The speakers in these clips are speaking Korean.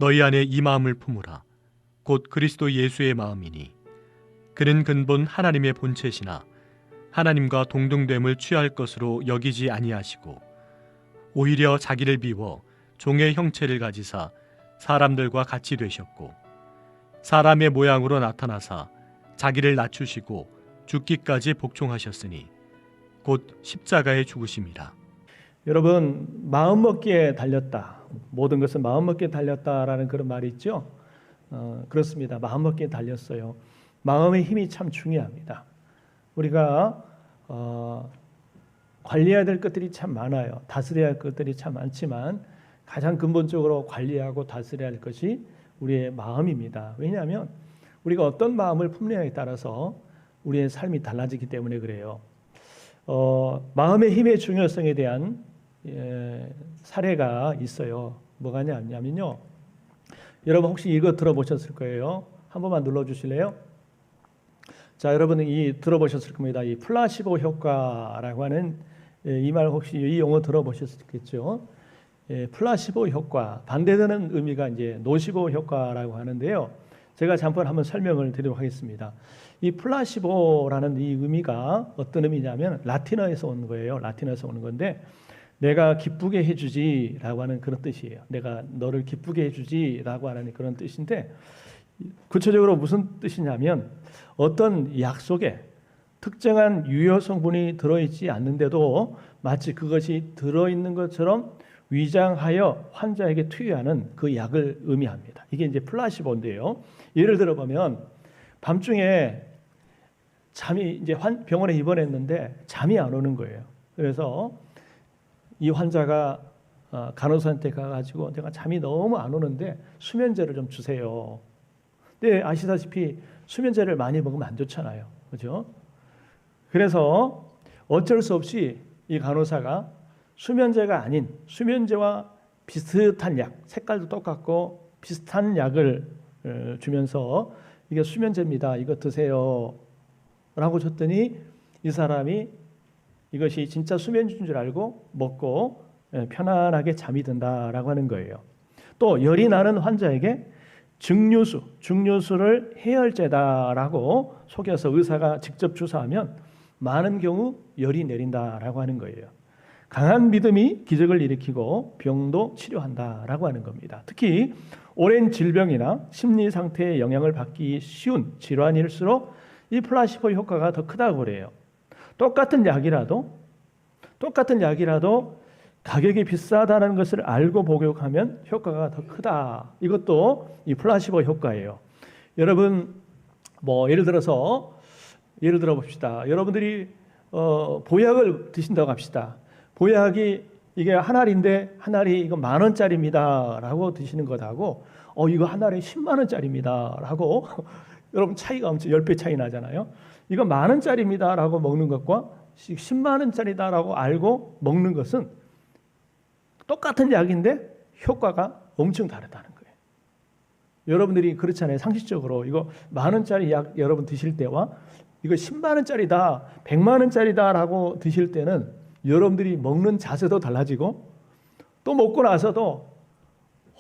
너희 안에 이 마음을 품으라. 곧 그리스도 예수의 마음이니 그는 근본 하나님의 본체시나 하나님과 동등됨을 취할 것으로 여기지 아니하시고 오히려 자기를 비워 종의 형체를 가지사 사람들과 같이 되셨고 사람의 모양으로 나타나사 자기를 낮추시고 죽기까지 복종하셨으니 곧 십자가에 죽으심이라. 여러분, 마음먹기에 달렸다. 모든 것은 마음먹기에 달렸다라는 그런 말이 있죠. 그렇습니다. 마음먹기에 달렸어요. 마음의 힘이 참 중요합니다. 우리가 관리해야 될 것들이 참 많아요. 다스려야 할 것들이 참 많지만 가장 근본적으로 관리하고 다스려야 할 것이 우리의 마음입니다. 왜냐하면 우리가 어떤 마음을 품느냐에 따라서 우리의 삶이 달라지기 때문에 그래요. 마음의 힘의 중요성에 대한 사례가 있어요. 뭐가 냐면요. 여러분 혹시 이거 들어보셨을 거예요. 한 번만 눌러주실래요? 자, 여러분은 들어보셨을 겁니다. 이 플라시보 효과라고 하는 이 말 혹시 이 용어 들어보셨겠죠? 플라시보 효과, 반대되는 의미가 이제 노시보 효과라고 하는데요. 제가 잠깐 한번 설명을 드리도록 하겠습니다. 이 플라시보라는 이 의미가 어떤 의미냐면 라틴어에서 오는 거예요. 라틴어에서 오는 건데 내가 기쁘게 해주지라고 하는 그런 뜻이에요. 내가 너를 기쁘게 해주지라고 하는 그런 뜻인데 구체적으로 무슨 뜻이냐면 어떤 약 속에 특정한 유효 성분이 들어있지 않는데도 마치 그것이 들어있는 것처럼 위장하여 환자에게 투여하는 그 약을 의미합니다. 이게 이제 플라시보인데요. 예를 들어 보면 밤중에 잠이 이제 병원에 입원했는데 잠이 안 오는 거예요. 그래서 이 환자가 간호사한테 가가지고 내가 잠이 너무 안 오는데 수면제를 좀 주세요. 근데 아시다시피 수면제를 많이 먹으면 안 좋잖아요. 그렇죠? 그래서 어쩔 수 없이 이 간호사가 수면제가 아닌 수면제와 비슷한 약, 색깔도 똑같고 비슷한 약을 주면서 이게 수면제입니다. 이거 드세요. 라고 줬더니 이 사람이 이것이 진짜 수면제인 줄 알고 먹고 편안하게 잠이 든다라고 하는 거예요. 또 열이 나는 환자에게 증류수를 해열제다라고 속여서 의사가 직접 주사하면 많은 경우 열이 내린다라고 하는 거예요. 강한 믿음이 기적을 일으키고 병도 치료한다라고 하는 겁니다. 특히 오랜 질병이나 심리 상태에 영향을 받기 쉬운 질환일수록 이 플라시보 효과가 더 크다고 그래요. 똑같은 약이라도 가격이 비싸다는 것을 알고 복용하면 효과가 더 크다. 이것도 이 플라시보 효과예요. 여러분 예를 들어 봅시다. 여러분들이 보약을 드신다고 합시다. 보약이 이게 한 알인데 한 알이 이거 10,000원짜리입니다라고 드시는 것하고 이거 한 알에 10만 원짜리입니다라고 여러분 차이가 엄청 10배 차이 나잖아요. 이거 10,000원짜리입니다라고 먹는 것과 10만 원짜리다라고 알고 먹는 것은 똑같은 약인데 효과가 엄청 다르다는 거예요. 여러분들이 그렇잖아요. 상식적으로 이거 10,000원짜리 약 여러분 드실 때와 이거 10만 원짜리다, 100만 원짜리다라고 드실 때는 여러분들이 먹는 자세도 달라지고 또 먹고 나서도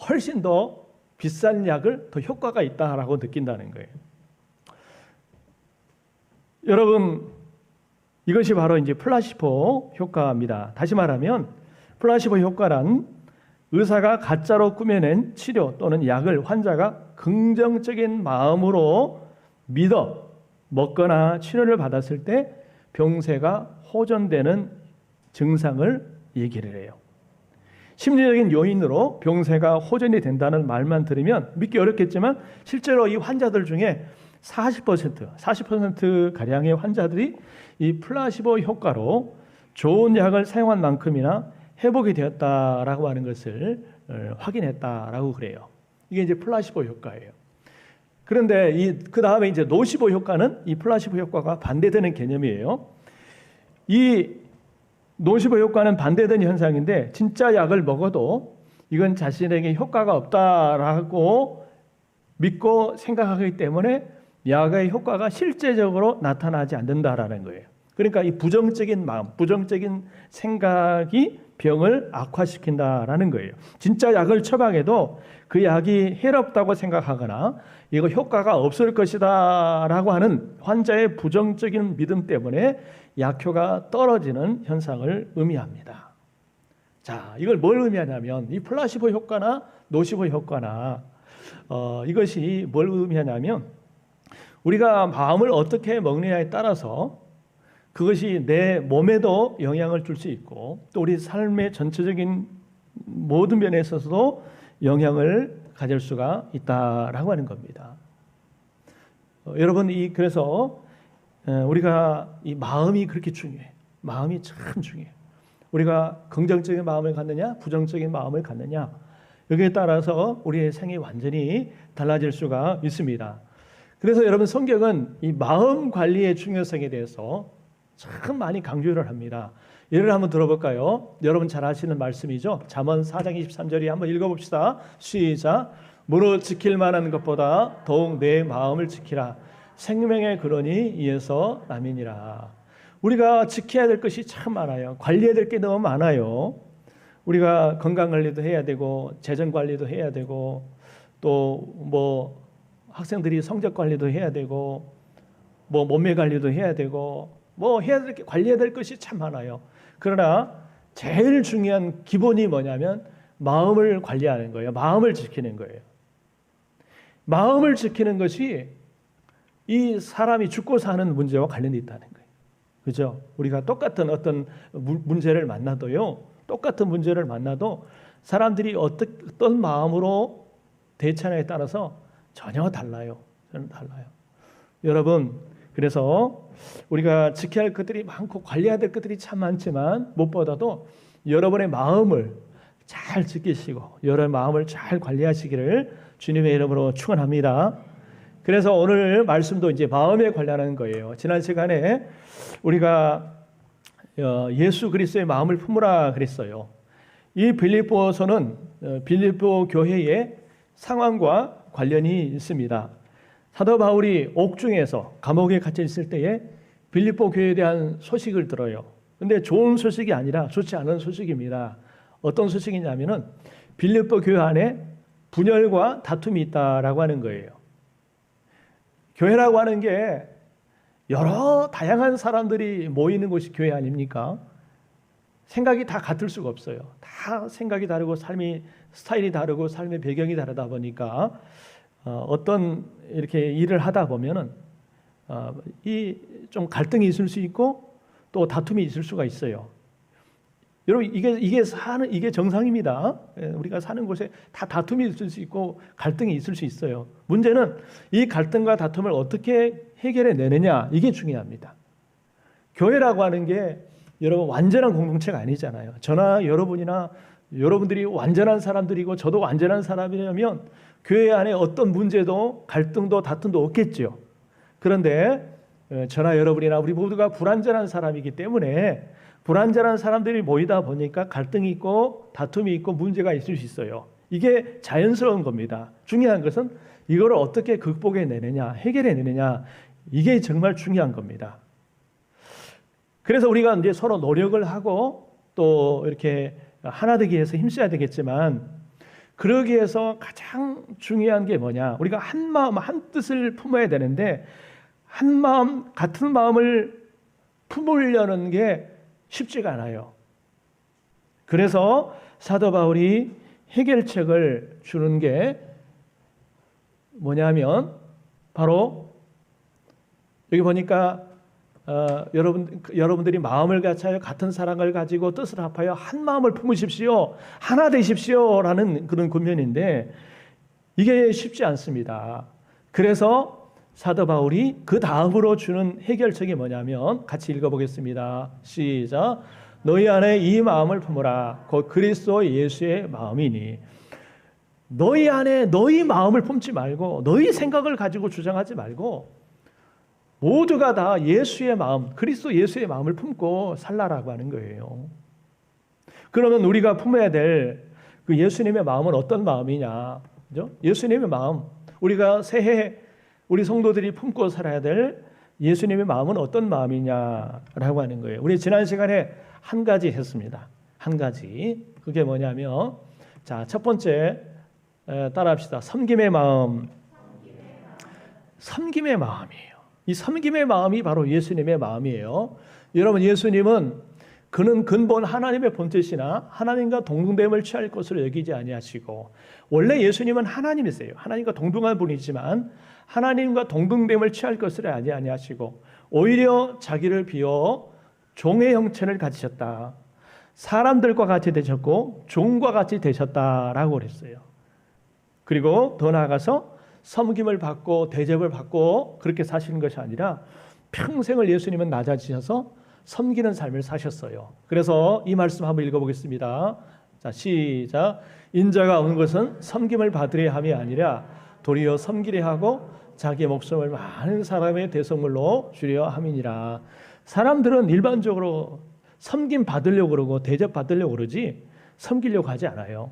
훨씬 더 비싼 약을 더 효과가 있다라고 느낀다는 거예요. 여러분 이것이 바로 이제 플라시보 효과입니다. 다시 말하면 플라시보 효과란 의사가 가짜로 꾸며낸 치료 또는 약을 환자가 긍정적인 마음으로 믿어 먹거나 치료를 받았을 때 병세가 호전되는 증상을 얘기를 해요. 심리적인 요인으로 병세가 호전이 된다는 말만 들으면 믿기 어렵겠지만 실제로 이 환자들 중에 40% 가량의 환자들이 이 플라시보 효과로 좋은 약을 사용한 만큼이나 회복이 되었다라고 하는 것을 확인했다라고 그래요. 이게 이제 플라시보 효과예요. 그런데 그 다음에 이제 노시보 효과는 이 플라시보 효과가 반대되는 개념이에요. 이 노시보 효과는 반대되는 현상인데 진짜 약을 먹어도 이건 자신에게 효과가 없다라고 믿고 생각하기 때문에 약의 효과가 실제적으로 나타나지 않는다라는 거예요. 그러니까 이 부정적인 마음, 부정적인 생각이 병을 악화시킨다라는 거예요. 진짜 약을 처방해도 그 약이 해롭다고 생각하거나 이거 효과가 없을 것이다라고 하는 환자의 부정적인 믿음 때문에 약효가 떨어지는 현상을 의미합니다. 자, 이걸 뭘 의미하냐면 이 플라시보 효과나 노시보 효과나 이것이 뭘 의미하냐면 우리가 마음을 어떻게 먹느냐에 따라서 그것이 내 몸에도 영향을 줄 수 있고 또 우리 삶의 전체적인 모든 면에 있어서도 영향을 가질 수가 있다라고 하는 겁니다. 여러분 그래서 우리가 이 마음이 그렇게 중요해. 마음이 참 중요해. 우리가 긍정적인 마음을 갖느냐, 부정적인 마음을 갖느냐 여기에 따라서 우리의 생이 완전히 달라질 수가 있습니다. 그래서 여러분 성경은 이 마음 관리의 중요성에 대해서 참 많이 강조를 합니다. 예를 한번 들어볼까요? 여러분 잘 아시는 말씀이죠. 잠언 4장 23절이 한번 읽어봅시다. 시작. 무릇 지킬 만한 것보다 더욱 내 마음을 지키라. 생명의 근원이 이에서 남이니라. 우리가 지켜야 될 것이 참 많아요. 관리해야 될 게 너무 많아요. 우리가 건강 관리도 해야 되고 재정 관리도 해야 되고 또 뭐 학생들이 성적 관리도 해야 되고 뭐 몸매 관리도 해야 되고 뭐 해야 될 게 관리해야 될 것이 참 많아요. 그러나 제일 중요한 기본이 뭐냐면 마음을 관리하는 거예요. 마음을 지키는 거예요. 마음을 지키는 것이 이 사람이 죽고 사는 문제와 관련이 있다는 거예요. 그죠? 우리가 똑같은 어떤 문제를 만나도요. 똑같은 문제를 만나도 사람들이 어떤 마음으로 대처하냐에 따라서 전혀 달라요. 전혀 달라요. 여러분, 그래서 우리가 지켜야 할 것들이 많고 관리해야 될 것들이 참 많지만 무엇보다도 여러분의 마음을 잘 지키시고 여러분의 마음을 잘 관리하시기를 주님의 이름으로 축원합니다. 그래서 오늘 말씀도 이제 마음에 관련한 거예요. 지난 시간에 우리가 예수 그리스도의 마음을 품으라 그랬어요. 이 빌립보서는 빌립보 교회의 상황과 관련이 있습니다. 사도 바울이 옥중에서 감옥에 갇혀 있을 때에 빌립보 교회에 대한 소식을 들어요. 근데 좋은 소식이 아니라 좋지 않은 소식입니다. 어떤 소식이냐면은 빌립보 교회 안에 분열과 다툼이 있다라고 하는 거예요. 교회라고 하는 게 여러 다양한 사람들이 모이는 곳이 교회 아닙니까? 생각이 다 같을 수가 없어요. 다 생각이 다르고 삶이 스타일이 다르고 삶의 배경이 다르다 보니까 어떤 이렇게 일을 하다 보면은 이 좀 갈등이 있을 수 있고 또 다툼이 있을 수가 있어요. 여러분 이게 정상입니다. 우리가 사는 곳에 다 다툼이 있을 수 있고 갈등이 있을 수 있어요. 문제는 이 갈등과 다툼을 어떻게 해결해 내느냐 이게 중요합니다. 교회라고 하는 게 여러분 완전한 공동체가 아니잖아요. 저나 여러분이나 여러분들이 완전한 사람들이고 저도 완전한 사람이라면 교회 안에 어떤 문제도 갈등도 다툼도 없겠죠. 그런데 저나 여러분이나 우리 모두가 불완전한 사람이기 때문에 불완전한 사람들이 모이다 보니까 갈등이 있고 다툼이 있고 문제가 있을 수 있어요. 이게 자연스러운 겁니다. 중요한 것은 이거를 어떻게 극복해 내느냐, 해결해 내느냐 이게 정말 중요한 겁니다. 그래서 우리가 이제 서로 노력을 하고 또 이렇게 하나 되기 위해서 힘써야 되겠지만 그러기 위해서 가장 중요한 게 뭐냐? 우리가 한 마음 한 뜻을 품어야 되는데 한 마음 같은 마음을 품으려는 게 쉽지가 않아요. 그래서 사도 바울이 해결책을 주는 게 뭐냐면 바로 여기 보니까 여러분들이 마음을 같이하여 같은 사랑을 가지고 뜻을 합하여 한 마음을 품으십시오. 하나 되십시오라는 그런 권면인데 이게 쉽지 않습니다. 그래서 사도 바울이 그 다음으로 주는 해결책이 뭐냐면 같이 읽어보겠습니다. 시작. 너희 안에 이 마음을 품으라. 곧 그리스도 예수의 마음이니. 너희 안에 너희 마음을 품지 말고 너희 생각을 가지고 주장하지 말고 모두가 다 예수의 마음, 그리스도 예수의 마음을 품고 살라라고 하는 거예요. 그러면 우리가 품어야 될 그 예수님의 마음은 어떤 마음이냐? 그죠? 예수님의 마음, 우리가 새해 우리 성도들이 품고 살아야 될 예수님의 마음은 어떤 마음이냐라고 하는 거예요. 우리 지난 시간에 한 가지 했습니다. 한 가지. 그게 뭐냐면 자, 첫 번째 따라합시다. 섬김의 마음. 섬김의 마음이에요. 이 섬김의 마음이 바로 예수님의 마음이에요. 여러분, 예수님은 그는 근본 하나님의 본체시나 하나님과 동등됨을 취할 것으로 여기지 아니하시고, 원래 예수님은 하나님이세요. 하나님과 동등한 분이지만 하나님과 동등됨을 취할 것으로 아니하시고 오히려 자기를 비워 종의 형체를 가지셨다. 사람들과 같이 되셨고 종과 같이 되셨다라고 그랬어요. 그리고 더 나아가서 섬김을 받고 대접을 받고 그렇게 사시는 것이 아니라 평생을 예수님은 낮아지셔서 섬기는 삶을 사셨어요. 그래서 이 말씀 한번 읽어보겠습니다. 자, 시작. 인자가 온 것은 섬김을 받으려 함이 아니라 도리어 섬기려 하고 자기 목숨을 많은 사람의 대속물로 주려 함이니라. 사람들은 일반적으로 섬김 받으려고 그러고 대접 받으려고 그러지 섬기려고 하지 않아요.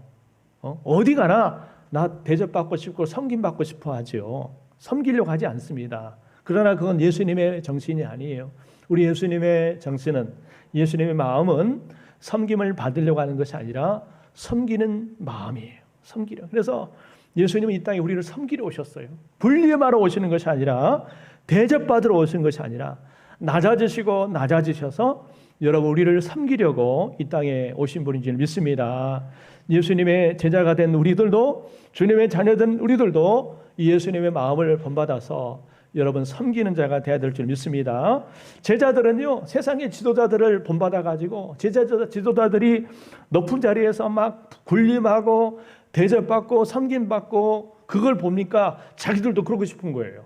어디 가나 나 대접받고 싶고 섬김받고 싶어 하죠. 섬기려고 하지 않습니다. 그러나 그건 예수님의 정신이 아니에요. 우리 예수님의 정신은, 예수님의 마음은 섬김을 받으려고 하는 것이 아니라 섬기는 마음이에요. 섬기려. 그래서 예수님은 이 땅에 우리를 섬기러 오셨어요. 불리하러 오시는 것이 아니라, 대접받으러 오신 것이 아니라 낮아지시고 낮아지셔서 여러분 우리를 섬기려고 이 땅에 오신 분인 줄 믿습니다. 예수님의 제자가 된 우리들도, 주님의 자녀된 우리들도 이 예수님의 마음을 본받아서 여러분 섬기는 자가 되어야 될 줄 믿습니다. 제자들은요, 세상의 지도자들을 본받아 가지고 지도자들이 높은 자리에서 막 군림하고 대접받고 섬김받고 그걸 보니까 자기들도 그러고 싶은 거예요.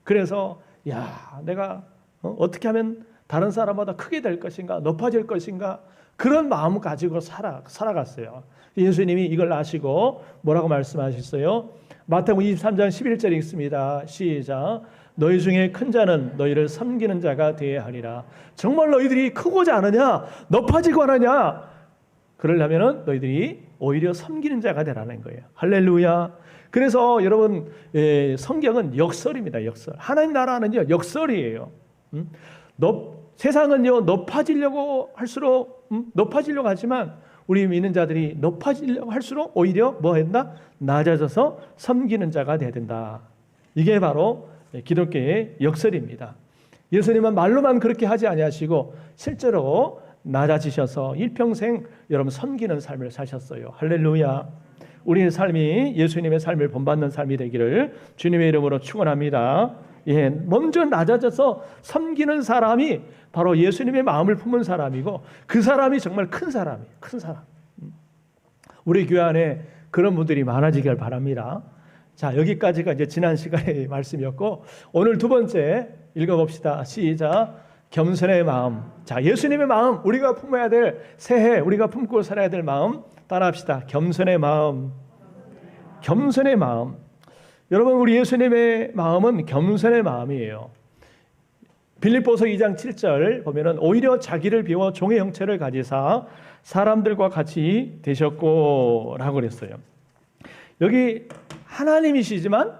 그래서 야, 내가 어떻게 하면 다른 사람보다 크게 될 것인가, 높아질 것인가, 그런 마음을 가지고 살아갔어요. 예수님이 이걸 아시고 뭐라고 말씀하셨어요? 마태복음 23장 11절에 있습니다. 시작. 너희 중에 큰 자는 너희를 섬기는 자가 되어야 하리라. 정말 너희들이 크고자 하느냐, 높아지고 하느냐, 그러려면 너희들이 오히려 섬기는 자가 되라는 거예요. 할렐루야. 그래서 여러분, 성경은 역설입니다. 역설. 하나님 나라는요, 역설이에요. 세상은요, 높아지려고 할수록 높아지려고 하지만 우리 믿는 자들이 높아지려고 할수록 오히려 뭐 했나? 낮아져서 섬기는 자가 되어야 된다. 이게 바로 기독교의 역설입니다. 예수님은 말로만 그렇게 하지 아니하시고 실제로 낮아지셔서 일평생 여러분 섬기는 삶을 사셨어요. 할렐루야. 우리의 삶이 예수님의 삶을 본받는 삶이 되기를 주님의 이름으로 축원합니다. 예, 먼저 낮아져서 섬기는 사람이 바로 예수님의 마음을 품은 사람이고 그 사람이 정말 큰 사람이에요. 큰 사람. 우리 교회 안에 그런 분들이 많아지길 바랍니다. 자, 여기까지가 이제 지난 시간의 말씀이었고 오늘 두 번째 읽어봅시다. 시작. 겸손의 마음. 자, 예수님의 마음, 우리가 품어야 될 새해 우리가 품고 살아야 될 마음 따라합시다. 겸손의 마음. 겸손의 마음. 여러분, 우리 예수님의 마음은 겸손의 마음이에요. 빌립보서 2장 7절 보면은 오히려 자기를 비워 종의 형체를 가지사 사람들과 같이 되셨고 라고 그랬어요. 여기 하나님이시지만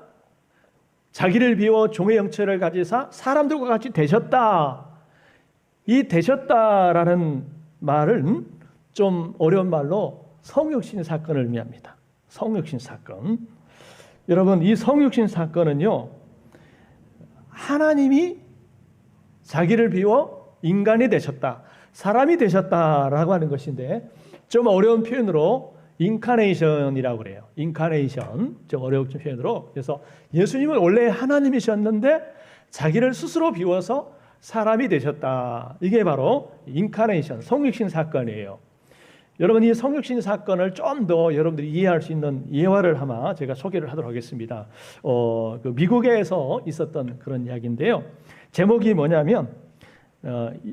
자기를 비워 종의 형체를 가지사 사람들과 같이 되셨다. 이 되셨다라는 말은 좀 어려운 말로 성육신 사건을 의미합니다. 성육신 사건. 여러분, 이 성육신 사건은요, 하나님이 자기를 비워 인간이 되셨다, 사람이 되셨다라고 하는 것인데 좀 어려운 표현으로 인카네이션이라고 그래요. 인카네이션, 좀 어려운 표현으로. 그래서 예수님은 원래 하나님이셨는데 자기를 스스로 비워서 사람이 되셨다. 이게 바로 인카네이션, 성육신 사건이에요. 여러분, 이 성육신 사건을 좀 더 여러분들이 이해할 수 있는 예화를 아마 제가 소개를 하도록 하겠습니다. 그 미국에서 있었던 그런 이야기인데요. 제목이 뭐냐면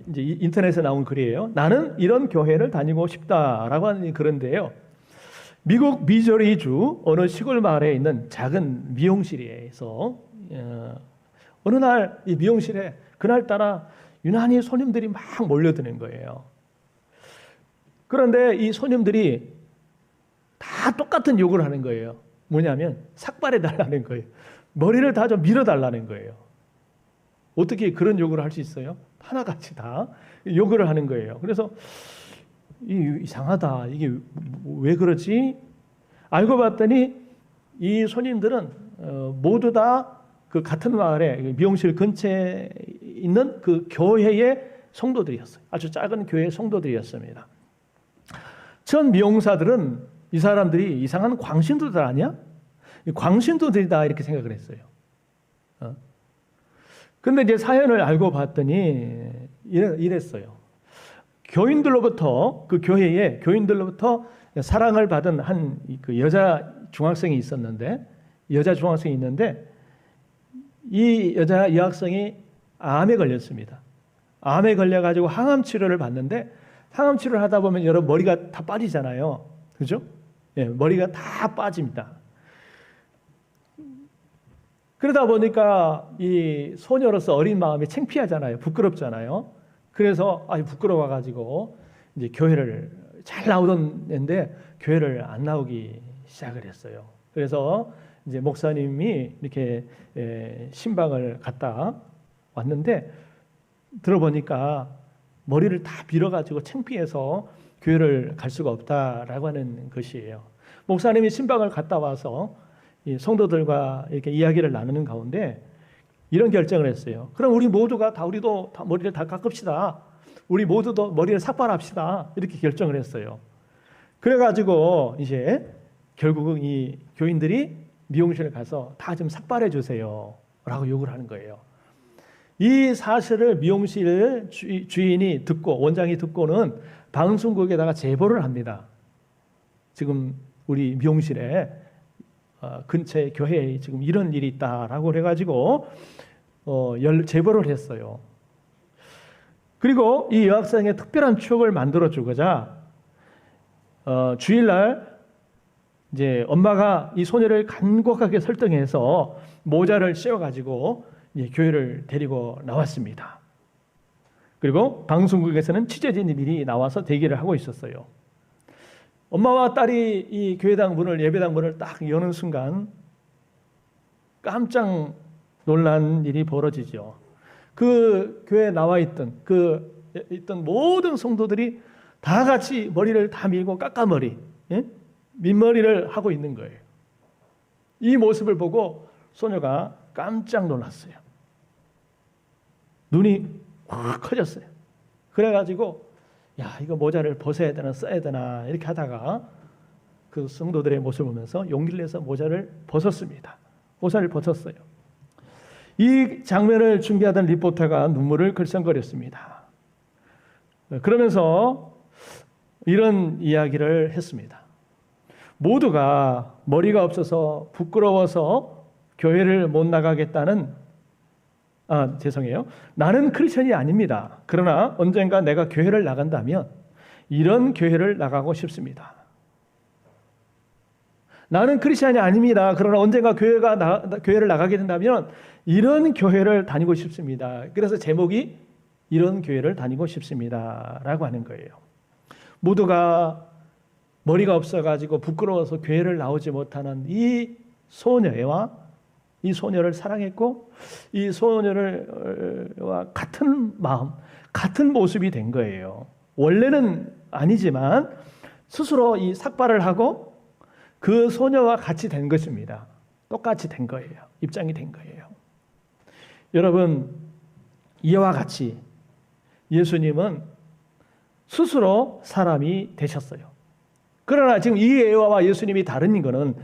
이제 인터넷에 나온 글이에요. 나는 이런 교회를 다니고 싶다라고 하는 글인데요. 미국 미주리주 어느 시골 마을에 있는 작은 미용실에서 어느 날 이 미용실에 그날따라 유난히 손님들이 막 몰려드는 거예요. 그런데 이 손님들이 다 똑같은 요구를 하는 거예요. 뭐냐면 삭발해 달라는 거예요. 머리를 다 좀 밀어 달라는 거예요. 어떻게 그런 요구를 할 수 있어요? 하나같이 다 요구를 하는 거예요. 그래서 이상하다. 이게 왜 그러지? 알고 봤더니 이 손님들은 모두 다 그 같은 마을에 미용실 근처에 있는 그 교회의 성도들이었어요. 아주 작은 교회 성도들이었습니다. 전 미용사들은 이 사람들이 이상한 광신도들 아니야? 광신도들이다 이렇게 생각을 했어요. 근데 이제 사연을 알고 봤더니 이랬어요. 교인들로부터 그 교회에 교인들로부터 사랑을 받은 한 그 여자 중학생이 있었는데 이 여자 여학생이 암에 걸렸습니다. 암에 걸려가지고 항암 치료를 받는데 항암 치료를 하다 보면 여러분 머리가 다 빠지잖아요. 그죠? 예, 머리가 다 빠집니다. 그러다 보니까 이 소녀로서 어린 마음이 창피하잖아요. 부끄럽잖아요. 그래서 부끄러워가지고 이제 교회를 잘 나오던 애인데 교회를 안 나오기 시작을 했어요. 그래서 이제 목사님이 이렇게 신방을 갔다 왔는데 들어보니까 머리를 다 빌어가지고 창피해서 교회를 갈 수가 없다라고 하는 것이에요. 목사님이 신방을 갔다 와서 이 성도들과 이렇게 이야기를 나누는 가운데 이런 결정을 했어요. 그럼 우리도 다 머리를 다 깎읍시다. 우리 모두도 머리를 삭발합시다. 이렇게 결정을 했어요. 그래가지고 이제 결국은 이 교인들이 미용실에 가서 다 좀 삭발해 주세요. 라고 요구를 하는 거예요. 이 사실을 미용실 주인이 듣고 원장이 듣고는 방송국에다가 제보를 합니다. 지금 우리 미용실에 근처에 교회에 지금 이런 일이 있다라고 해가지고 제보를 했어요. 그리고 이 여학생의 특별한 추억을 만들어 주고자 주일날 이제 엄마가 이 소녀를 간곡하게 설득해서 모자를 씌워가지고 이제 교회를 데리고 나왔습니다. 그리고 방송국에서는 취재진이 미리 나와서 대기를 하고 있었어요. 엄마와 딸이 이 교회당 문을 예배당 문을 딱 여는 순간 깜짝 놀란 일이 벌어지죠. 그 교회에 나와 있던 모든 성도들이 다 같이 머리를 다 밀고 깎아머리, 민머리를 하고 있는 거예요. 이 모습을 보고 소녀가 깜짝 놀랐어요. 눈이 확 커졌어요. 그래가지고 이거 모자를 벗어야 되나 써야 되나 이렇게 하다가 그 성도들의 모습을 보면서 용기를 내서 모자를 벗었습니다. 모자를 벗었어요. 이 장면을 준비하던 리포터가 눈물을 글썽거렸습니다. 그러면서 이런 이야기를 했습니다. 모두가 머리가 없어서 부끄러워서 교회를 못 나가겠다는 나는 크리스천이 아닙니다. 그러나 언젠가 내가 교회를 나간다면 이런 교회를 나가고 싶습니다. 나는 크리스천이 아닙니다. 그러나 언젠가 교회를 나가게 된다면 이런 교회를 다니고 싶습니다. 그래서 제목이 이런 교회를 다니고 싶습니다. 라고 하는 거예요. 모두가 머리가 없어가지고 부끄러워서 교회를 나오지 못하는 이 소녀를 사랑했고 이 소녀와 같은 마음, 같은 모습이 된 거예요. 원래는 아니지만 스스로 이 삭발을 하고 그 소녀와 같이 된 것입니다. 똑같이 된 거예요. 입장이 된 거예요. 여러분, 이와 같이 예수님은 스스로 사람이 되셨어요. 그러나 지금 이 예화와 예수님이 다른 거는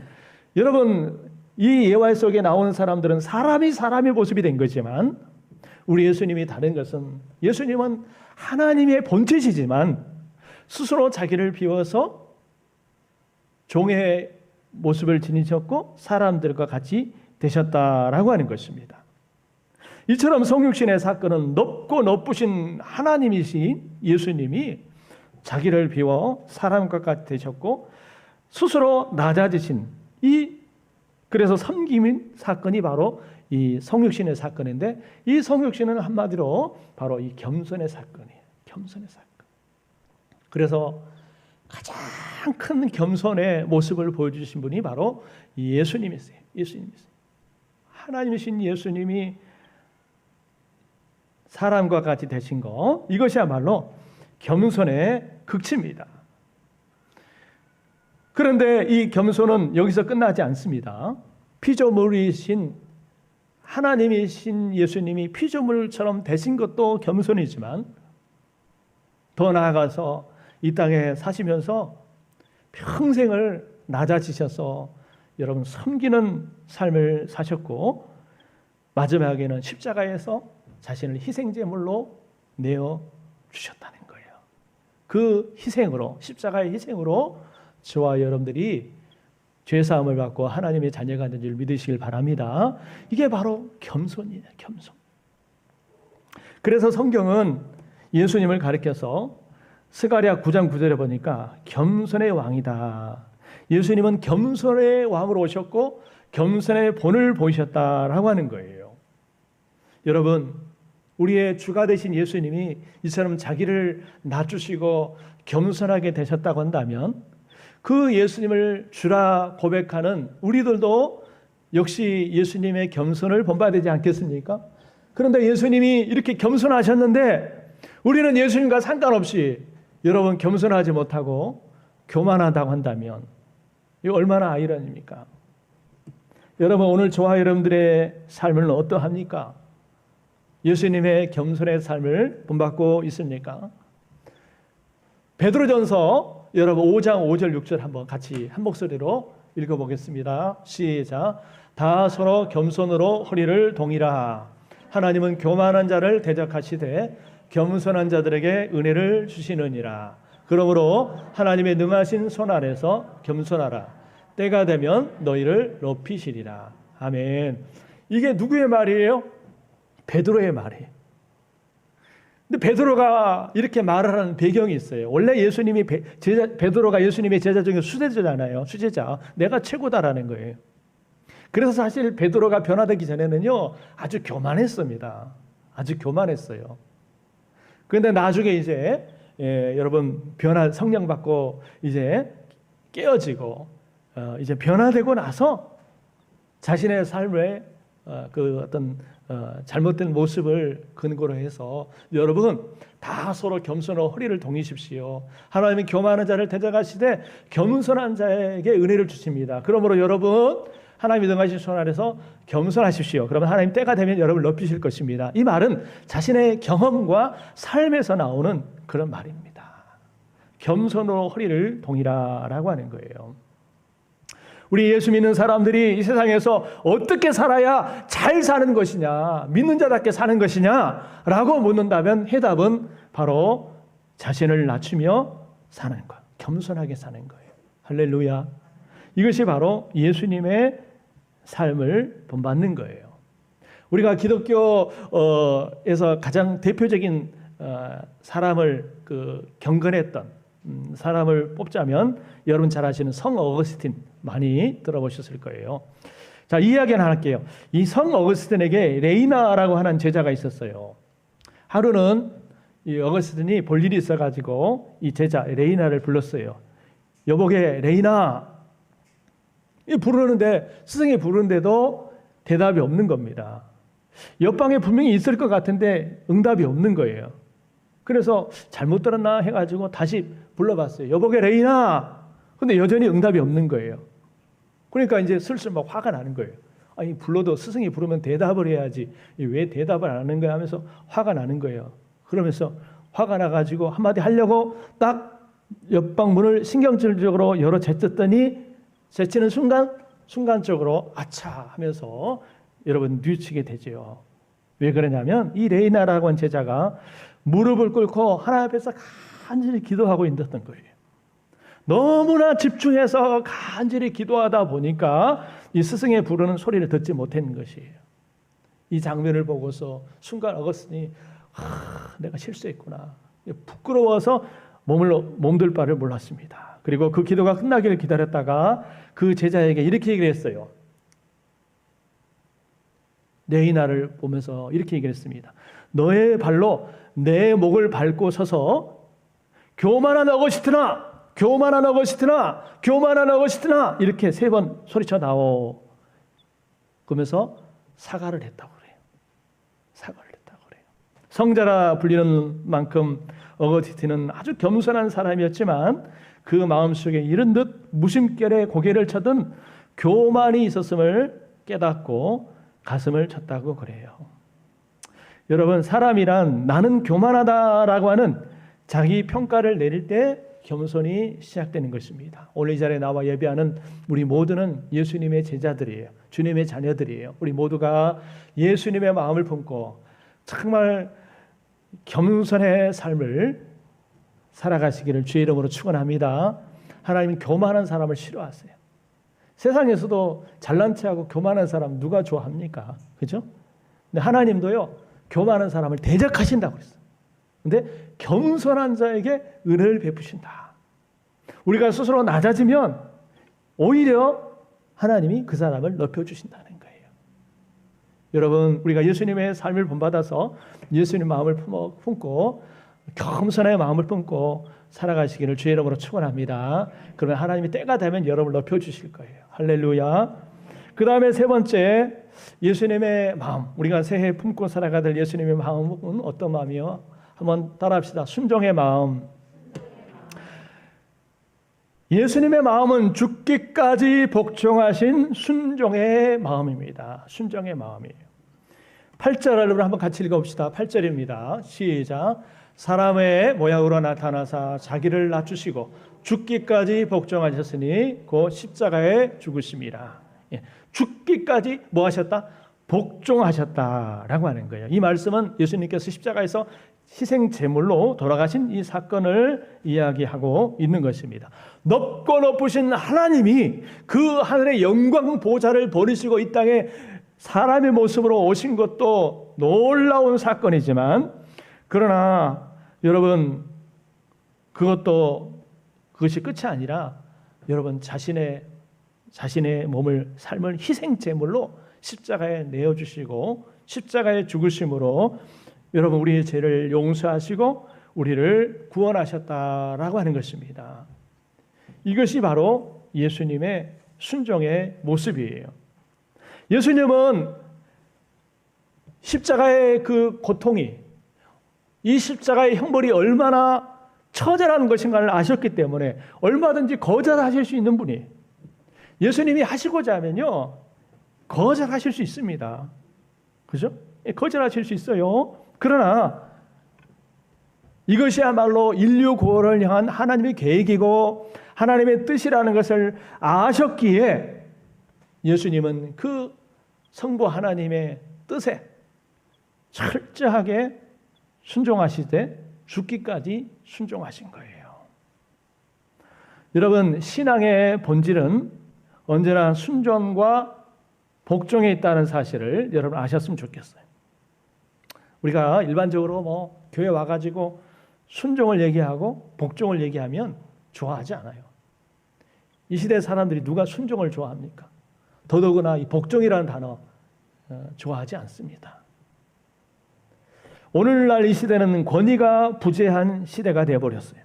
여러분 이 예화 속에 나오는 사람들은 사람의 모습이 된 거지만 우리 예수님이 다른 것은 예수님은 하나님의 본체시지만 스스로 자기를 비워서 종의 모습을 지니셨고 사람들과 같이 되셨다라고 하는 것입니다. 이처럼 성육신의 사건은 높고 높으신 하나님이신 예수님이 자기를 비워 사람과 같이 되셨고 스스로 낮아지신 그래서 섬김인 사건이 바로 이 성육신의 사건인데 이 성육신은 한마디로 바로 이 겸손의 사건이에요. 겸손의 사건. 그래서 가장 큰 겸손의 모습을 보여주신 분이 바로 예수님이세요. 하나님이신 예수님이 사람과 같이 되신 거 이것이야말로 겸손의 극치입니다. 그런데 이 겸손은 여기서 끝나지 않습니다. 피조물이신 하나님이신 예수님이 피조물처럼 되신 것도 겸손이지만 더 나아가서 이 땅에 사시면서 평생을 낮아지셔서 여러분 섬기는 삶을 사셨고 마지막에는 십자가에서 자신을 희생제물로 내어 주셨다는 거예요. 그 희생으로, 십자가의 희생으로 저와 여러분들이 죄사함을 받고 하나님의 자녀가 된 줄 믿으시길 바랍니다. 이게 바로 겸손이에요. 겸손. 그래서 성경은 예수님을 가리켜서 스가랴 9장 9절에 보니까 겸손의 왕이다. 예수님은 겸손의 왕으로 오셨고 겸손의 본을 보이셨다라고 하는 거예요. 여러분, 우리의 주가 되신 예수님이 이처럼 자기를 낮추시고 겸손하게 되셨다고 한다면 그 예수님을 주라 고백하는 우리들도 역시 예수님의 겸손을 본받아야 되지 않겠습니까? 그런데 예수님이 이렇게 겸손하셨는데 우리는 예수님과 상관없이 여러분 겸손하지 못하고 교만하다고 한다면 이거 얼마나 아이러니입니까? 여러분 오늘 저와 여러분들의 삶은 어떠합니까? 예수님의 겸손의 삶을 본받고 있습니까? 베드로전서 여러분 5장 5절 6절 한번 같이 한 목소리로 읽어보겠습니다. 시작. 다 서로 겸손으로 허리를 동이라. 하나님은 교만한 자를 대적하시되 겸손한 자들에게 은혜를 주시느니라. 그러므로 하나님의 능하신 손 아래서 겸손하라. 때가 되면 너희를 높이시리라. 아멘. 이게 누구의 말이에요? 베드로의 말이에요. 근데 베드로가 이렇게 말을 하는 배경이 있어요. 원래 베드로가 예수님의 제자 중에 수제자잖아요. 수제자. 내가 최고다라는 거예요. 그래서 사실 베드로가 변화되기 전에는요, 아주 교만했습니다. 아주 교만했어요. 그런데 나중에 이제 여러분 성령 받고 이제 깨어지고 이제 변화되고 나서 자신의 삶의 그 어떤 잘못된 모습을 근거로 해서 여러분 다 서로 겸손으로 허리를 동이십시오. 하나님이 교만한 자를 대적하시되 겸손한 자에게 은혜를 주십니다. 그러므로 여러분 하나님이 능하신 손 아래서 겸손하십시오. 그러면 하나님 때가 되면 여러분을 높이실 것입니다. 이 말은 자신의 경험과 삶에서 나오는 그런 말입니다. 겸손으로 허리를 동이라라고 하는 거예요. 우리 예수 믿는 사람들이 이 세상에서 어떻게 살아야 잘 사는 것이냐, 믿는 자답게 사는 것이냐라고 묻는다면 해답은 바로 자신을 낮추며 사는 것, 겸손하게 사는 거예요. 할렐루야. 이것이 바로 예수님의 삶을 본받는 거예요. 우리가 기독교에서 가장 대표적인 사람을 경건했던 사람을 뽑자면 여러분 잘 아시는 성 어거스틴 많이 들어보셨을 거예요. 자, 이 이야기는 할게요. 이 성 어거스틴에게 레이나라고 하는 제자가 있었어요. 하루는 이 어거스틴이 볼 일이 있어가지고 이 제자 레이나를 불렀어요. 여보게 레이나, 부르는데 스승이 부르는데도 대답이 없는 겁니다. 옆방에 분명히 있을 것 같은데 응답이 없는 거예요. 그래서 잘못 들었나 해가지고 다시 불러봤어요. 여보게 레이나. 근데 여전히 응답이 없는 거예요. 그러니까 이제 슬슬 막 화가 나는 거예요. 아니 불러도 스승이 부르면 대답을 해야지 왜 대답을 안 하는 거야 하면서 화가 나는 거예요. 그러면서 화가 나가지고 한마디 하려고 딱 옆방 문을 신경질적으로 열어 제쳤더니 제치는 순간적으로 아차 하면서 여러분 뉘우치게 되죠. 왜 그러냐면 이 레이나라고 하는 제자가 무릎을 꿇고 하나님 앞에서 간절히 기도하고 있었던 거예요. 너무나 집중해서 간절히 기도하다 보니까 이 스승의 부르는 소리를 듣지 못했는 것이에요. 이 장면을 보고서 순간 어거스틴이 내가 실수했구나. 부끄러워서 몸둘 바를 몰랐습니다. 그리고 그 기도가 끝나기를 기다렸다가 그 제자에게 이렇게 얘기를 했어요. 레이나를 보면서 이렇게 얘기를 했습니다. 너의 발로 내 목을 밟고 서서 교만한 어거스틴아, 교만한 어거스틴아, 교만한 어거스틴아 이렇게 3번 소리쳐 나오. 그러면서 사과를 했다고 그래요. 사과를 했다고 그래요. 성자라 불리는 만큼 어거스틴은 아주 겸손한 사람이었지만 그 마음속에 이른 듯 무심결에 고개를 쳐든 교만이 있었음을 깨닫고 가슴을 쳤다고 그래요. 여러분, 사람이란 나는 교만하다라고 하는 자기 평가를 내릴 때 겸손이 시작되는 것입니다. 오늘 이 자리에 나와 예배하는 우리 모두는 예수님의 제자들이에요. 주님의 자녀들이에요. 우리 모두가 예수님의 마음을 품고 정말 겸손의 삶을 살아가시기를 주의 이름으로 축원합니다. 하나님은 교만한 사람을 싫어하세요. 세상에서도 잘난 체하고 교만한 사람 누가 좋아합니까? 그죠? 근데 하나님도요, 교만한 사람을 대적하신다고 그랬어요. 근데 겸손한 자에게 은혜를 베푸신다. 우리가 스스로 낮아지면 오히려 하나님이 그 사람을 높여주신다는 거예요. 여러분, 우리가 예수님의 삶을 본받아서 예수님 마음을 품고 겸손의 마음을 품고 살아가시기를 주의 이름으로 축원합니다. 그러면 하나님이 때가 되면 여러분을 높여주실 거예요. 할렐루야. 그 다음에 세 번째, 예수님의 마음. 우리가 새해 품고 살아가야 될 예수님의 마음은 어떤 마음이요? 한번 따라합시다. 순종의 마음. 예수님의 마음은 죽기까지 복종하신 순종의 마음입니다. 순종의 마음이에요. 8절 여러분 한번 같이 읽어봅시다. 8절입니다. 시작. 사람의 모양으로 나타나사 자기를 낮추시고 죽기까지 복종하셨으니 곧 십자가에 죽으심이라. 죽기까지 뭐 하셨다? 복종하셨다라고 하는 거예요. 이 말씀은 예수님께서 십자가에서 희생 제물로 돌아가신 이 사건을 이야기하고 있는 것입니다. 높고 높으신 하나님이 그 하늘의 영광 보좌를 버리시고 이 땅에 사람의 모습으로 오신 것도 놀라운 사건이지만, 그러나 여러분, 그것이 끝이 아니라 여러분 자신의 삶을 희생 제물로 십자가에 내어주시고 십자가에 죽으심으로 여러분 우리의 죄를 용서하시고 우리를 구원하셨다라고 하는 것입니다. 이것이 바로 예수님의 순종의 모습이에요. 예수님은 십자가의 그 고통이, 이 십자가의 형벌이 얼마나 처절한 것인가를 아셨기 때문에 얼마든지 거절하실 수 있는 분이에요. 예수님이 하시고자 하면요, 거절하실 수 있습니다. 그죠? 거절하실 수 있어요. 그러나 이것이야말로 인류 구원을 향한 하나님의 계획이고 하나님의 뜻이라는 것을 아셨기에 예수님은 그 성부 하나님의 뜻에 철저하게 순종하시되 죽기까지 순종하신 거예요. 여러분, 신앙의 본질은 언제나 순종과 복종에 있다는 사실을 여러분 아셨으면 좋겠어요. 우리가 일반적으로 교회 와가지고 순종을 얘기하고 복종을 얘기하면 좋아하지 않아요. 이 시대 사람들이 누가 순종을 좋아합니까? 더더구나 이 복종이라는 단어 좋아하지 않습니다. 오늘날 이 시대는 권위가 부재한 시대가 되어버렸어요.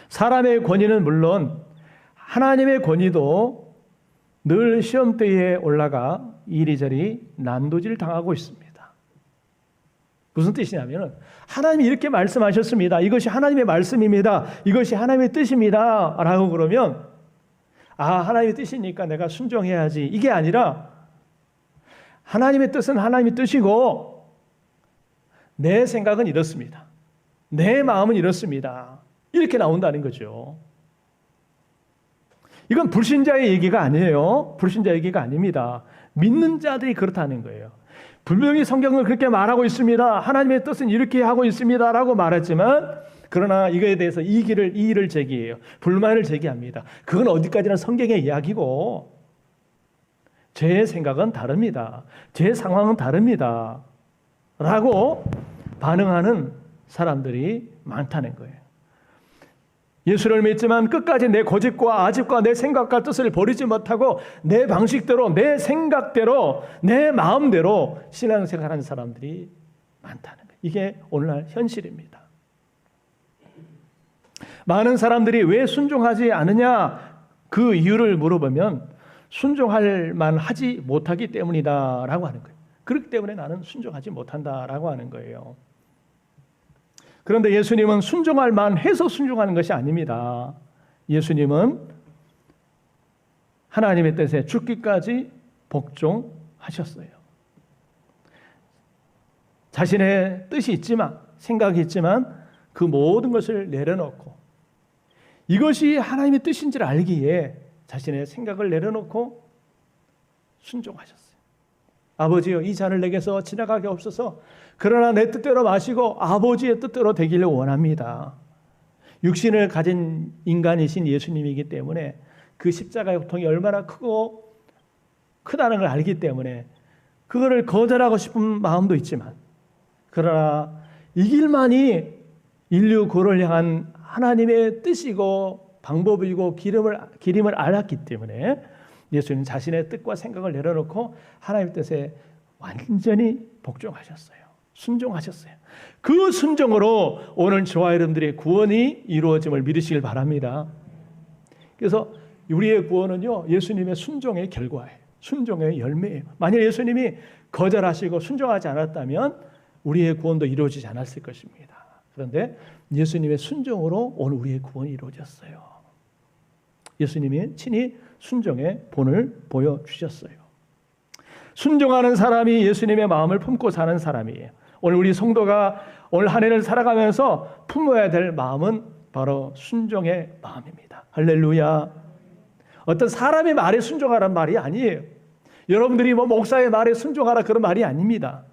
사람의 권위는 물론 하나님의 권위도 늘 시험대에 올라가 이리저리 난도질 당하고 있습니다. 무슨 뜻이냐면 하나님이 이렇게 말씀하셨습니다. 이것이 하나님의 말씀입니다. 이것이 하나님의 뜻입니다. 라고 그러면 하나님의 뜻이니까 내가 순종해야지. 이게 아니라 하나님의 뜻은 하나님의 뜻이고 내 생각은 이렇습니다. 내 마음은 이렇습니다. 이렇게 나온다는 거죠. 이건 불신자의 얘기가 아니에요. 불신자 얘기가 아닙니다. 믿는 자들이 그렇다는 거예요. 분명히 성경은 그렇게 말하고 있습니다. 하나님의 뜻은 이렇게 하고 있습니다. 라고 말했지만 그러나 이거에 대해서 이의를 제기해요. 불만을 제기합니다. 그건 어디까지나 성경의 이야기고 제 생각은 다릅니다. 제 상황은 다릅니다. 라고 반응하는 사람들이 많다는 거예요. 예수를 믿지만 끝까지 내 고집과 아집과 내 생각과 뜻을 버리지 못하고 내 방식대로, 내 생각대로, 내 마음대로 신앙생활하는 사람들이 많다는 거예요. 이게 오늘날 현실입니다. 많은 사람들이 왜 순종하지 않느냐, 그 이유를 물어보면 순종할 만하지 못하기 때문이다라고 하는 거예요. 그렇기 때문에 나는 순종하지 못한다라고 하는 거예요. 그런데 예수님은 순종할 만해서 순종하는 것이 아닙니다. 예수님은 하나님의 뜻에 죽기까지 복종하셨어요. 자신의 뜻이 있지만, 생각이 있지만 그 모든 것을 내려놓고 이것이 하나님의 뜻인지를 알기에 자신의 생각을 내려놓고 순종하셨어요. 아버지여, 이 잔을 내게서 지나가게 없어서, 그러나 내 뜻대로 마시고 아버지의 뜻대로 되기를 원합니다. 육신을 가진 인간이신 예수님이기 때문에 그 십자가의 고통이 얼마나 크다는 걸 알기 때문에 그거를 거절하고 싶은 마음도 있지만, 그러나 이 길만이 인류 구원을 향한 하나님의 뜻이고 방법이고 기림을 알았기 때문에 예수님은 자신의 뜻과 생각을 내려놓고 하나님의 뜻에 완전히 복종하셨어요. 순종하셨어요. 그 순종으로 오늘 저와 여러분들의 구원이 이루어짐을 믿으시길 바랍니다. 그래서 우리의 구원은요, 예수님의 순종의 결과예요. 순종의 열매예요. 만약 예수님이 거절하시고 순종하지 않았다면 우리의 구원도 이루어지지 않았을 것입니다. 그런데 예수님의 순종으로 오늘 우리의 구원이 이루어졌어요. 예수님이 친히 순종의 본을 보여주셨어요. 순종하는 사람이 예수님의 마음을 품고 사는 사람이에요. 오늘 우리 성도가 오늘 한 해를 살아가면서 품어야 될 마음은 바로 순종의 마음입니다. 할렐루야. 어떤 사람의 말에 순종하라는 말이 아니에요. 여러분들이 목사의 말에 순종하라 그런 말이 아닙니다.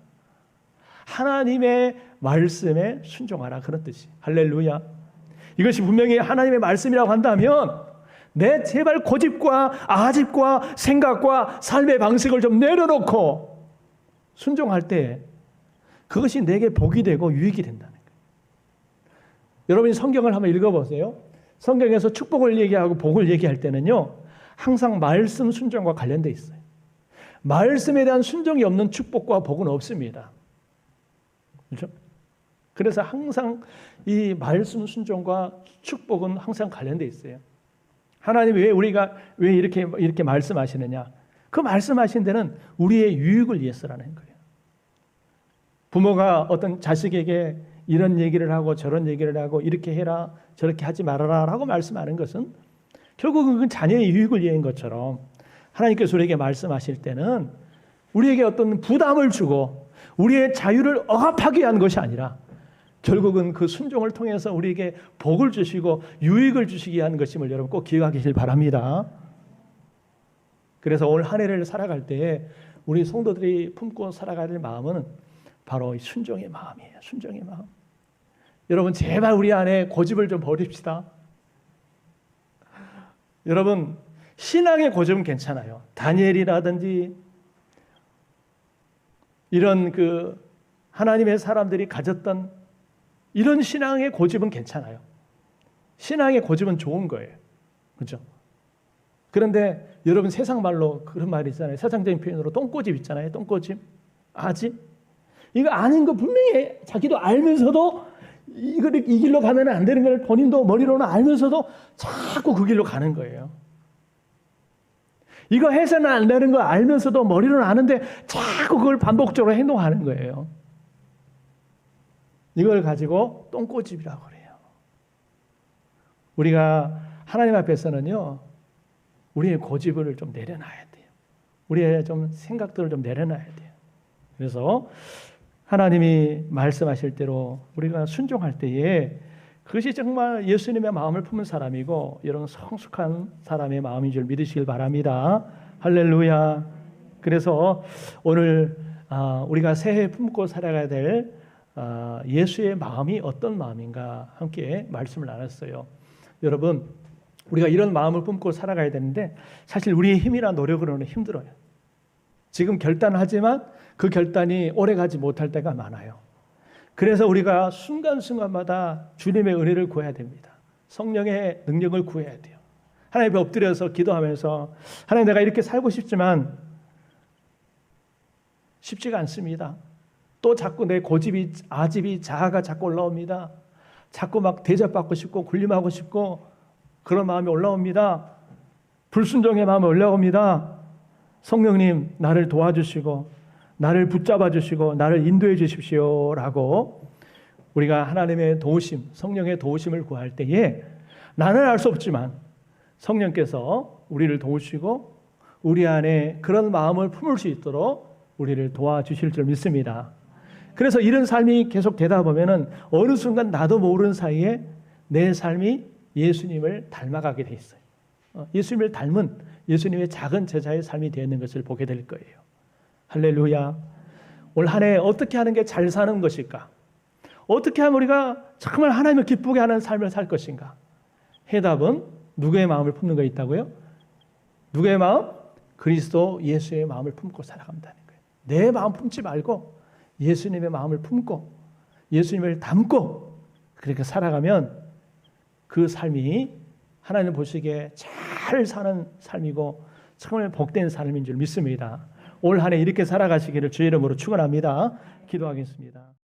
하나님의 말씀에 순종하라 그런 뜻이. 할렐루야. 이것이 분명히 하나님의 말씀이라고 한다면 내 제발 고집과 아집과 생각과 삶의 방식을 좀 내려놓고 순종할 때 그것이 내게 복이 되고 유익이 된다는 거예요. 여러분이 성경을 한번 읽어보세요. 성경에서 축복을 얘기하고 복을 얘기할 때는요, 항상 말씀 순종과 관련되어 있어요. 말씀에 대한 순종이 없는 축복과 복은 없습니다. 그렇죠? 그래서 항상 이 말씀 순종과 축복은 항상 관련되어 있어요. 하나님이 왜 이렇게 말씀하시느냐? 그 말씀하신 데는 우리의 유익을 위해서라는 거예요. 부모가 어떤 자식에게 이런 얘기를 하고 저런 얘기를 하고 이렇게 해라 저렇게 하지 말아라 라고 말씀하는 것은 결국은 그 자녀의 유익을 위한 것처럼 하나님께서 우리에게 말씀하실 때는 우리에게 어떤 부담을 주고 우리의 자유를 억압하게 한 것이 아니라 결국은 그 순종을 통해서 우리에게 복을 주시고 유익을 주시기 위한 것임을 여러분 꼭 기억하시길 바랍니다. 그래서 오늘 한 해를 살아갈 때 우리 성도들이 품고 살아가야 될 마음은 바로 이 순종의 마음이에요. 순종의 마음. 여러분 제발 우리 안에 고집을 좀 버립시다. 여러분 신앙의 고집은 괜찮아요. 다니엘이라든지 이런 그 하나님의 사람들이 가졌던 이런 신앙의 고집은 괜찮아요. 신앙의 고집은 좋은 거예요. 그렇죠? 그런데 여러분 세상 말로 그런 말이 있잖아요. 세상적인 표현으로 똥꼬집 있잖아요. 똥꼬집, 아집. 이거 아닌 거 분명히 자기도 알면서도 이 길로 가면 안 되는 걸 본인도 머리로는 알면서도 자꾸 그 길로 가는 거예요. 이거 해서는 안 되는 거 알면서도 머리로는 아는데 자꾸 그걸 반복적으로 행동하는 거예요. 이걸 가지고 똥꼬집이라고 그래요. 우리가 하나님 앞에서는요, 우리의 고집을 좀 내려놔야 돼요. 우리의 좀 생각들을 좀 내려놔야 돼요. 그래서 하나님이 말씀하실 대로 우리가 순종할 때에 그것이 정말 예수님의 마음을 품은 사람이고 이런 성숙한 사람의 마음인 줄 믿으시길 바랍니다. 할렐루야. 그래서 오늘 우리가 새해 품고 살아가야 될 예수의 마음이 어떤 마음인가 함께 말씀을 나눴어요. 여러분 우리가 이런 마음을 품고 살아가야 되는데 사실 우리의 힘이나 노력으로는 힘들어요. 지금 결단하지만 그 결단이 오래가지 못할 때가 많아요. 그래서 우리가 순간순간마다 주님의 은혜를 구해야 됩니다. 성령의 능력을 구해야 돼요. 하나님 앞에 엎드려서 기도하면서 하나님 내가 이렇게 살고 싶지만 쉽지가 않습니다. 또 자꾸 내 고집이 아집이 자아가 자꾸 올라옵니다. 자꾸 막 대접받고 싶고 군림하고 싶고 그런 마음이 올라옵니다. 불순종의 마음이 올라옵니다. 성령님 나를 도와주시고 나를 붙잡아 주시고 나를 인도해 주십시오라고 우리가 하나님의 도우심, 성령의 도우심을 구할 때에 나는 알 수 없지만 성령께서 우리를 도우시고 우리 안에 그런 마음을 품을 수 있도록 우리를 도와주실 줄 믿습니다. 그래서 이런 삶이 계속 되다 보면은 어느 순간 나도 모르는 사이에 내 삶이 예수님을 닮아가게 돼 있어요. 예수님을 닮은 예수님의 작은 제자의 삶이 되는 것을 보게 될 거예요. 할렐루야. 올 한 해 어떻게 하는 게 잘 사는 것일까? 어떻게 하면 우리가 정말 하나님을 기쁘게 하는 삶을 살 것인가? 해답은 누구의 마음을 품는 거 있다고요? 누구의 마음? 그리스도 예수의 마음을 품고 살아간다는 거예요. 내 마음 품지 말고 예수님의 마음을 품고 예수님을 닮고 그렇게 살아가면 그 삶이 하나님 보시기에 잘 사는 삶이고 정말 복된 삶인 줄 믿습니다. 올 한 해 이렇게 살아가시기를 주의 이름으로 축원합니다. 기도하겠습니다.